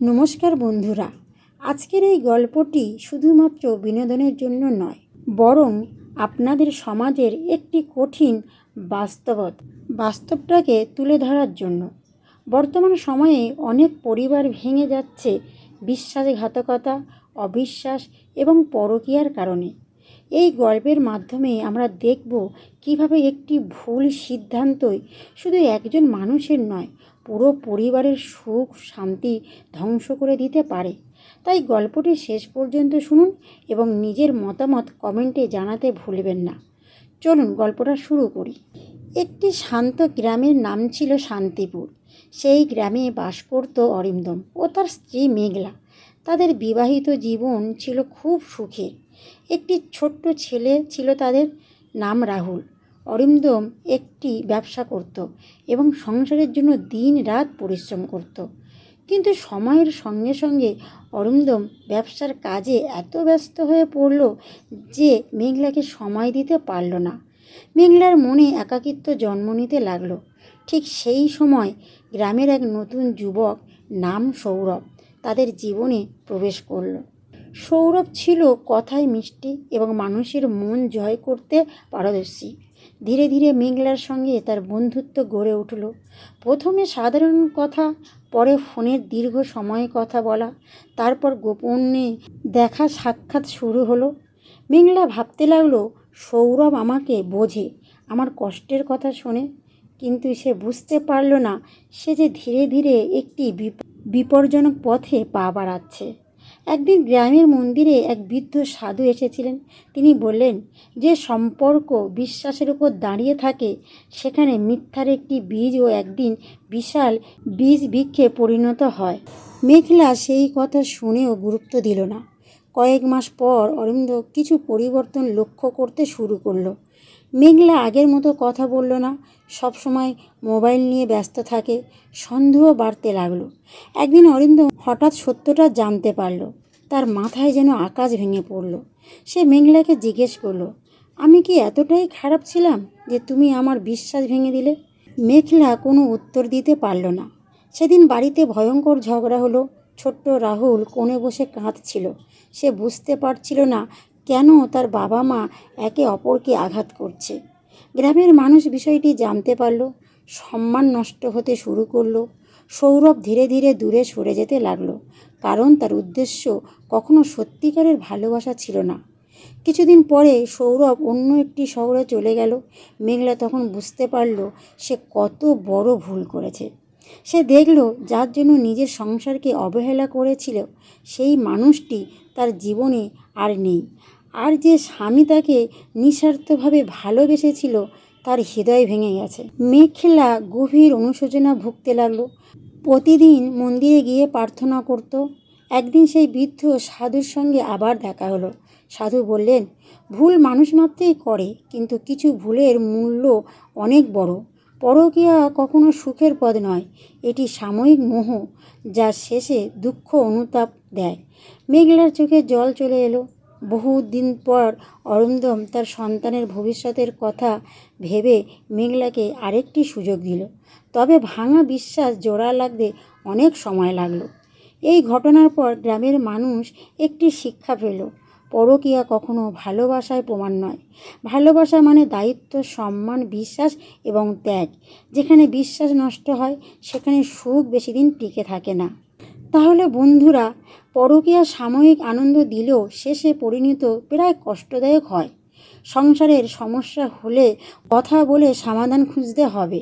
নমস্কার বন্ধুরা, আজকের এই গল্পটি শুধুমাত্র বিনোদনের জন্য নয়, বরং আপনাদের সমাজের একটি কঠিন বাস্তবটাকে তুলে ধরার জন্য। বর্তমান সময়ে অনেক পরিবার ভেঙে যাচ্ছে বিশ্বাসঘাতকতা, অবিশ্বাস এবং পরকীয়ার কারণে। এই গল্পের মাধ্যমে আমরা দেখব কিভাবে একটি ভুল সিদ্ধান্তই শুধু একজন মানুষের নয়, পুরো পরিবারের সুখ শান্তি ধ্বংস করে দিতে পারে। তাই গল্পটি শেষ পর্যন্ত শুনুন এবং নিজের মতামত কমেন্টে জানাতে ভুলবেন না। চলুন গল্পটা শুরু করি। একটি শান্ত গ্রামের নাম ছিল শান্তিপুর। সেই গ্রামে বাস করত অরিন্দম ও তার স্ত্রী মেঘলা। তাদের বিবাহিত জীবন ছিল খুব সুখের। একটি ছোট্ট ছেলে ছিল তাদের, নাম রাহুল। অরিন্দম একটি ব্যবসা করত এবং সংসারের জন্য দিন রাত পরিশ্রম করত। কিন্তু সময়ের সঙ্গে সঙ্গে অরিন্দম ব্যবসার কাজে এত ব্যস্ত হয়ে পড়ল যে মেঘলাকে সময় দিতে পারল না। মেঘলার মনে একাকিত্ব জন্ম নিতে লাগলো। ঠিক সেই সময় গ্রামের এক নতুন যুবক নাম সৌরভ তাদের জীবনে প্রবেশ করল। সৌরভ ছিল কথায় মিষ্টি এবং মানুষের মন জয় করতে পারদর্শী। ধীরে ধীরে মেঘলার সঙ্গে তার বন্ধুত্ব গড়ে উঠল। প্রথমে সাধারণ কথা, পরে ফোনের দীর্ঘ সময় কথা বলা, তারপর গোপনে দেখা সাক্ষাৎ শুরু হলো। মেঘলা ভাবতে লাগলো, সৌরভ আমাকে বোঝে, আমার কষ্টের কথা শোনে, কিন্তু সে বুঝতে পারল না সে যে ধীরে ধীরে একটি বিপজ্জনক পথে পা বাড়াচ্ছে। একদিন গ্রামের মন্দিরে এক বৃদ্ধ সাধু এসেছিলেন। তিনি বললেন, যে সম্পর্ক বিশ্বাসের উপর দাঁড়িয়ে থাকে সেখানে মিথ্যার একটি বীজও একদিন বিশাল বীজ বৃক্ষে পরিণত হয়। মেঘলা সেই কথা শুনেও গুরুত্ব দিল না। কয়েক মাস পর অরিন্দম কিছু পরিবর্তন লক্ষ্য করতে শুরু করলো। মেঘলা আগের মতো কথা বলল না, সবসময় মোবাইল নিয়ে ব্যস্ত থাকে। সন্দেহ বাড়তে লাগলো। একদিন অরিন্দম হঠাৎ সত্যটা জানতে পারল। তার মাথায় যেন আকাশ ভেঙে পড়ল। সে মেঘলাকে জিজ্ঞেস করলো, আমি কি এতটাই খারাপ ছিলাম যে তুমি আমার বিশ্বাস ভেঙে দিলে? মেঘলা কোনো উত্তর দিতে পারল না। সেদিন বাড়িতে ভয়ঙ্কর ঝগড়া হলো। ছোট্ট রাহুল কোণে বসে কাঁদছিল। সে বুঝতে পারছিল না কেন তার বাবা মা একে অপরকে আঘাত করছে। গ্রামের মানুষ বিষয়টি জানতে পারল। সম্মান নষ্ট হতে শুরু করলো। সৌরভ ধীরে ধীরে দূরে সরে যেতে লাগলো, কারণ তার উদ্দেশ্য কখনো সত্যিকারের ভালোবাসা ছিল না। কিছুদিন পরে সৌরভ অন্য একটি শহরে চলে গেল। মেঘলা তখন বুঝতে পারল সে কত বড় ভুল করেছে। সে দেখল যার জন্য নিজের সংসারকে অবহেলা করেছিল সেই মানুষটি তার জীবনে আর নেই। আর যে স্বামী তাকে নিঃস্বার্থভাবে ভালোবেসেছিল তার হৃদয় ভেঙে গেছে। মেঘলা গভীর অনুশোচনা ভুগতে লাগলো। প্রতিদিন মন্দিরে গিয়ে প্রার্থনা করত। একদিন সেই বৃদ্ধ সাধুর সঙ্গে আবার দেখা হলো। সাধু বললেন, ভুল মানুষ মাত্রই করে, কিন্তু কিছু ভুলের মূল্য অনেক বড়। পরকীয়া কখনো সুখের পথ নয়, এটি সাময়িক মোহ যা শেষে দুঃখ অনুতাপ দেয়। মেঘলার চোখে জল চলে এলো। বহুদিন পর অরিন্দম তার সন্তানের ভবিষ্যতের কথা ভেবে মেঘলাকে আরেকটি সুযোগ দিল। তবে ভাঙা বিশ্বাস জোড়া লাগতে অনেক সময় লাগলো। এই ঘটনার পর গ্রামের মানুষ একটি শিক্ষা পেল, পরকীয়া কখনো ভালোবাসায় প্রমাণ নয়। ভালোবাসা মানে দায়িত্ব, সম্মান, বিশ্বাস এবং ত্যাগ। যেখানে বিশ্বাস নষ্ট হয় সেখানে সুখ বেশি দিন টিকে থাকে না। তাহলে বন্ধুরা, পরকীয়া সাময়িক আনন্দ দিলেও শেষে পরিণত প্রায় কষ্টদায়ক হয়। সংসারের সমস্যা হলে কথা বলে সমাধান খুঁজতে হবে।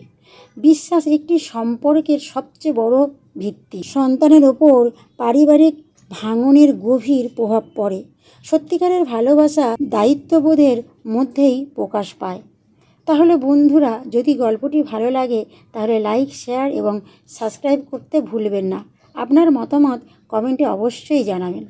বিশ্বাস একটি সম্পর্কের সবচেয়ে বড় ভিত্তি। সন্তানের ওপর পারিবারিক ভাঙনের গভীর প্রভাব পড়ে। সত্যিকারের ভালোবাসা দায়িত্ববোধের মধ্যেই প্রকাশ পায়। তাহলে বন্ধুরা, যদি গল্পটি ভালো লাগে তাহলে লাইক, শেয়ার এবং সাবস্ক্রাইব করতে ভুলবেন না। আপনার মতামত কমেন্টে অবশ্যই জানাবেন।